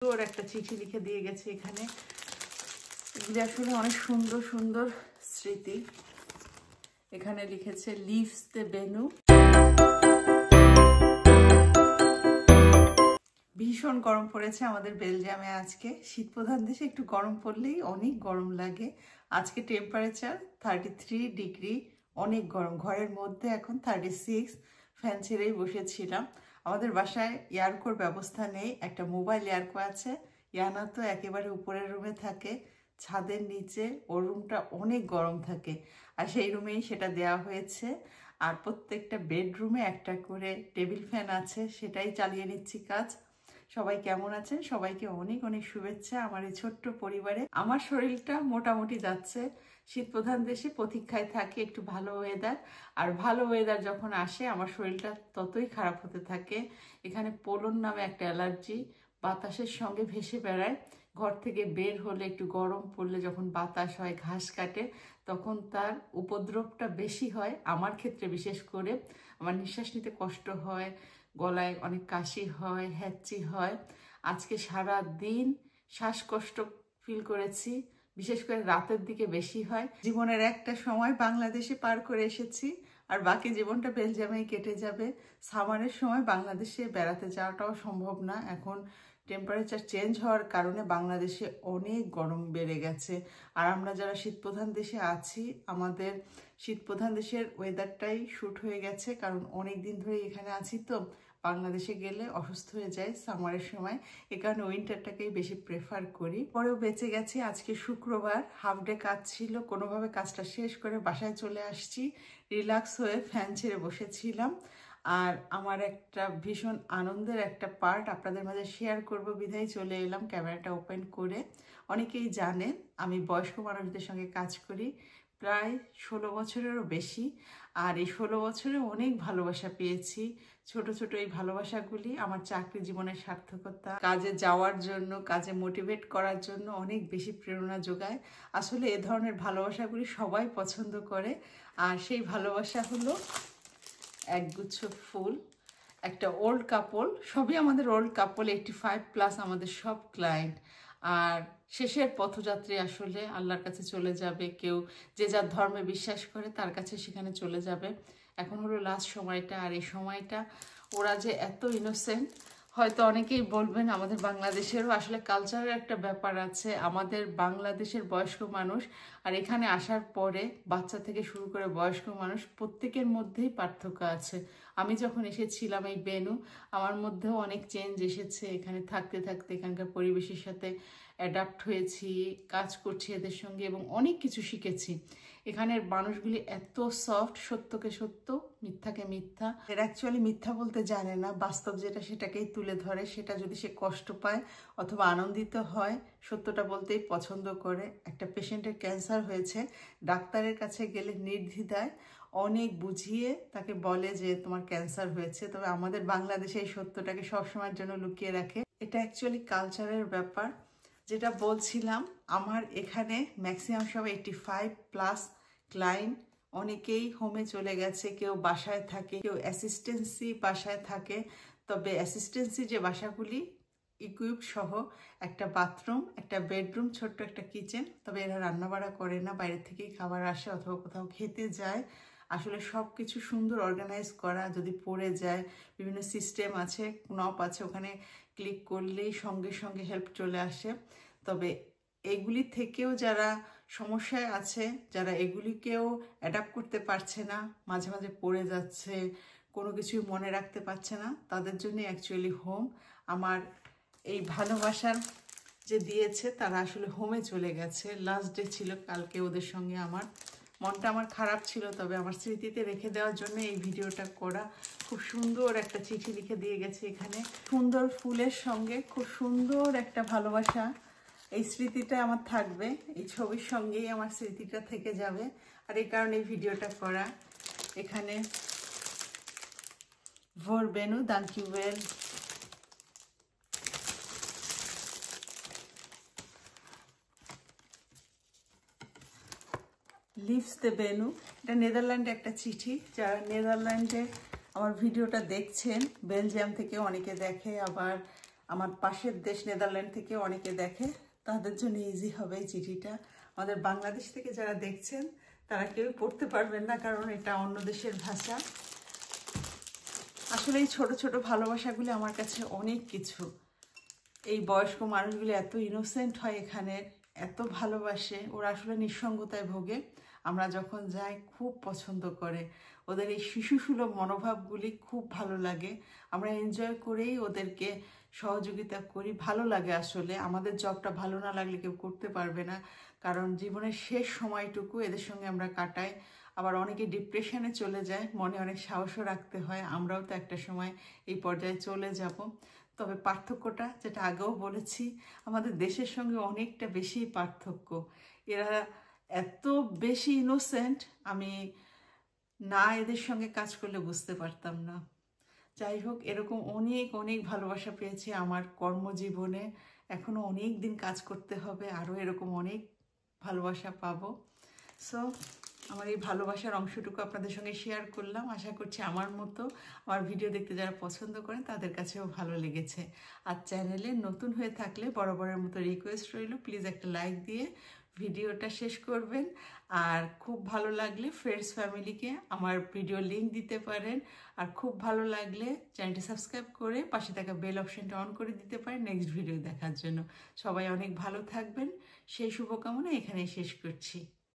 ওর একটা চিঠি লিখে দিয়ে গেছে এখানে। এগুলি আসলে অনেক সুন্দর সুন্দর স্মৃতি। এখানে লিখেছে লিভস দ্য বেনু। ভীষণ গরম পড়েছে আমাদের বেলজিয়ামে আজকে। শীত প্রধান দেশে একটু গরম পড়লেই অনেক গরম লাগে। আজকে টেম্পারেচার 33 ডিগ্রি, অনেক গরম। ঘরের মধ্যে এখন 36, ফ্যান ছেড়েই বসেছিলাম। আমাদের বাসায় এয়ারকোর ব্যবস্থা নেই, একটা মোবাইল এয়ারকো আছে। ইয়ানা তো একেবারে উপরের রুমে থাকে, ছাদের নিচে। ওর রুমটা অনেক গরম থাকে, আর সেই রুমেই সেটা দেওয়া হয়েছে। আর প্রত্যেকটা বেডরুমে একটা করে টেবিল ফ্যান আছে, সেটাই চালিয়ে নিচ্ছি কাজ। সবাই কেমন আছেন? সবাইকে অনেক অনেক শুভেচ্ছা আমার এই ছোট্ট পরিবারে। আমার শরীরটা মোটামুটি যাচ্ছে। শীত প্রধান দেশে প্রতীক্ষায় থাকে একটু ভালো ওয়েদার, আর ভালো ওয়েদার যখন আসে আমার শরীরটা ততই খারাপ হতে থাকে। এখানে পোলন নামে একটা অ্যালার্জি বাতাসের সঙ্গে ভেসে বেড়ায়। ঘর থেকে বের হলে একটু গরম পড়লে যখন বাতাস হয়, ঘাস কাটে, তখন তার উপদ্রবটা বেশি হয়। আমার ক্ষেত্রে বিশেষ করে আমার নিঃশ্বাস নিতে কষ্ট হয়, গলায় অনেক কাশি হয়, হ্যাঁচি হয়। আজকে সারা দিন শ্বাসকষ্ট ফিল করেছি, বিশেষ করে রাতের দিকে বেশি হয়। জীবনের একটা সময় বাংলাদেশে পার করে এসেছি, আর বাকি জীবনটা বেলজিয়ামেই কেটে যাবে। সামারের সময় বাংলাদেশে বেড়াতে যাওয়াটাও সম্ভব না। এখন টেম্পারেচার চেঞ্জ হওয়ার কারণে বাংলাদেশে অনেক গরম বেড়ে গেছে। আর আমরা যারা শীতপ্রধান দেশে আছি, আমাদের শীতপ্রধান দেশের ওয়েদারটাই শ্যুট হয়ে গেছে, কারণ অনেক দিন ধরে এখানে আছি তো। বাংলাদেশে গেলে অসুস্থ হয়ে যায় সামারের সময়, এ কারণে উইন্টারটাকেই বেশি প্রেফার করি। পরেও বেঁচে গেছি। আজকে শুক্রবার, হাফ ডে কাজ ছিল, কোনোভাবে কাজটা শেষ করে বাসায় চলে আসছি। রিল্যাক্স হয়ে ফ্যান ছেড়ে বসেছিলাম। আর আমার একটা ভীষণ আনন্দের একটা পার্ট আপনাদের মাঝে শেয়ার করব বিধায় চলে এলাম ক্যামেরাটা ওপেন করে। অনেকেই জানেন আমি বয়স্ক মানুষদের সঙ্গে কাজ করি প্রায় 16 বছরেরও বেশি। আর এই 16 বছরে অনেক ভালোবাসা পেয়েছি। ছোট ছোট এই ভালোবাসাগুলি আমার চাকরি জীবনের সার্থকতা, কাজে যাওয়ার জন্য, কাজে মোটিভেট করার জন্য অনেক বেশি প্রেরণা যোগায়। আসলে এ ধরনের ভালোবাসাগুলি সবাই পছন্দ করে। আর সেই ভালোবাসা হলো একগুচ্ছ ফুল, একটা ওল্ড কাপল। সবই আমাদের ওল্ড কাপল, 85+ আমাদের সব ক্লায়েন্ট। আর শেষের পথযাত্রী আসলে আল্লাহর কাছে চলে যাবে। কেউ যে যার ধর্মে বিশ্বাস করে তার কাছে সেখানে চলে যাবে। এখন হলো লাস্ট সময়টা, আর এই সময়টা ওরা যে এত ইনোসেন্ট। হয়তো অনেকেই বলবেন আমাদের বাংলাদেশেরও আসলে কালচারের একটা ব্যাপার আছে। আমাদের বাংলাদেশের বয়স্ক মানুষ আর এখানে আসার পরে বাচ্চা থেকে শুরু করে বয়স্ক মানুষ প্রত্যেকের মধ্যেই পার্থক্য আছে। আমি যখন এসেছিলাম এই বেনু, আমার মধ্যেও অনেক চেঞ্জ এসেছে। এখানে থাকতে থাকতে এখানকার পরিবেশের সাথে অ্যাডাপ্ট হয়েছি, কাজ করছি এদের সঙ্গে এবং অনেক কিছু শিখেছি। এখানের মানুষগুলি এত সফট, সত্যকে সত্য, মিথ্যাকে মিথ্যা। এরা অ্যাকচুয়ালি মিথ্যা বলতে জানে না, বাস্তব যেটা সেটাকেই তুলে ধরে। সেটা যদি সে কষ্ট পায় অথবা আনন্দিত হয়, সত্যটা বলতেই পছন্দ করে। একটা পেশেন্টের ক্যান্সার হয়েছে, ডাক্তারের কাছে গেলে নির্দ্বিধায় অনেক বুঝিয়ে তাকে বলে যে তোমার ক্যান্সার হয়েছে। তবে আমাদের বাংলাদেশে এই সত্যটাকে সবসময়ের জন্য লুকিয়ে রাখে। এটা অ্যাকচুয়ালি কালচারের ব্যাপার। যেটা বলছিলাম, আমার এখানে ম্যাক্সিমাম সব 85+ ক্লায়েন্ট। অনেকেই হোমে চলে গেছে, কেউ বাসায় থাকে, কেউ অ্যাসিস্ট্যান্সি বাসায় থাকে। তবে অ্যাসিস্ট্যান্সি যে বাসাগুলি ইকুইপ সহ, একটা বাথরুম, একটা বেডরুম, ছোট্ট একটা কিচেন। তবে এরা রান্নাবাড়া করে না, বাইরে থেকেই খাবার আসে অথবা কোথাও খেতে যায়। আসলে সব কিছু সুন্দর অর্গানাইজ করা। যদি পড়ে যায়, বিভিন্ন সিস্টেম আছে, নব আছে, ওখানে ক্লিক করলেই সঙ্গে সঙ্গে হেল্প চলে আসে। তবে এগুলি থেকেও যারা সমস্যায় আছে, যারা এগুলিকেও অ্যাডাপ্ট করতে পারছে না, মাঝে মাঝে পড়ে যাচ্ছে, কোনো কিছুই মনে রাখতে পারছে না, তাদের জন্য অ্যাকচুয়ালি হোম। আমার এই ভালোবাসার যে দিয়েছে তারা আসলে হোমে চলে গেছে। লাস্ট ডে ছিল কালকে ওদের সঙ্গে। আমার মনটা আমার খারাপ ছিল, তবে আমার স্মৃতিতে রেখে দেওয়ার জন্য এই ভিডিওটা করা। খুব সুন্দর একটা চিঠি লিখে দিয়ে গেছে এখানে, সুন্দর ফুলের সঙ্গে খুব সুন্দর একটা ভালোবাসা। এই স্মৃতিটা আমার থাকবে, এই ছবির সঙ্গেই আমার স্মৃতিটা থেকে যাবে। আর এই কারণে এই ভিডিওটা করা। এখানে ভোর বেনু, thank you well. Leaves the বেনু, এটা নেদারল্যান্ডে একটা চিঠি। যারা নেদারল্যান্ডে আমার ভিডিওটা দেখছেন, বেলজিয়াম থেকে অনেকে দেখে, আবার আমার পাশের দেশ নেদারল্যান্ড থেকে অনেকে দেখে, তাদের জন্য ইজি হবে এই চিঠিটা। আমাদের বাংলাদেশ থেকে যারা দেখছেন তারা কেউ পড়তে পারবেন না, কারণ এটা অন্য দেশের ভাষা। আসলে এই ছোট ছোট ভালোবাসাগুলি আমার কাছে অনেক কিছু। এই বয়স্ক মানুষগুলি এত ইনোসেন্ট হয়, এখানে এত ভালোবাসে, ওরা আসলে নিঃসঙ্গতায় ভোগে। আমরা যখন যাই খুব পছন্দ করে, ওদের এই শিশুসুলভ মনোভাবগুলি খুব ভালো লাগে। আমরা এনজয় করেই ওদেরকে সহযোগিতা করি, ভালো লাগে। আসলে আমাদের জবটা ভালো না লাগলে কেউ করতে পারবে না, কারণ জীবনের শেষ সময়টুকু এদের সঙ্গে আমরা কাটাই। আবার অনেকে ডিপ্রেশনে চলে যায়, মনে অনেক সাহসও রাখতে হয়। আমরাও তো একটা সময় এই পর্যায়ে চলে যাব। তবে পার্থক্যটা, যেটা আগেও বলেছি, আমাদের দেশের সঙ্গে অনেকটা বেশি পার্থক্য। এরা এত বেশি ইনোসেন্ট, আমি না এদের সঙ্গে কাজ করলে বুঝতে পারতাম না। যাই হোক, এরকম অনেক অনেক ভালোবাসা পেয়েছি আমার কর্মজীবনে। এখনও অনেক দিন কাজ করতে হবে, আরও এরকম অনেক ভালোবাসা পাবো। সো আমার এই ভালোবাসার অংশটুকু আপনাদের সঙ্গে শেয়ার করলাম। আশা করছি আমার মতো আমার ভিডিও দেখতে যারা পছন্দ করেন তাদের কাছেও ভালো লেগেছে। আর চ্যানেলে নতুন হয়ে থাকলে বরাবরের মতো রিকোয়েস্ট রইল, প্লিজ একটা লাইক দিয়ে ভিডিওটা শেষ করবেন। আর খুব ভালো লাগলে ফ্রেন্ডস ফ্যামিলিকে আমার ভিডিও লিঙ্ক দিতে পারেন। আর খুব ভালো লাগলে চ্যানেলটি সাবস্ক্রাইব করে পাশে থাকা বেল অপশনটা অন করে দিতে পারেন নেক্সট ভিডিও দেখার জন্য। সবাই অনেক ভালো থাকবেন, সেই শুভকামনা এখানেই শেষ করছি।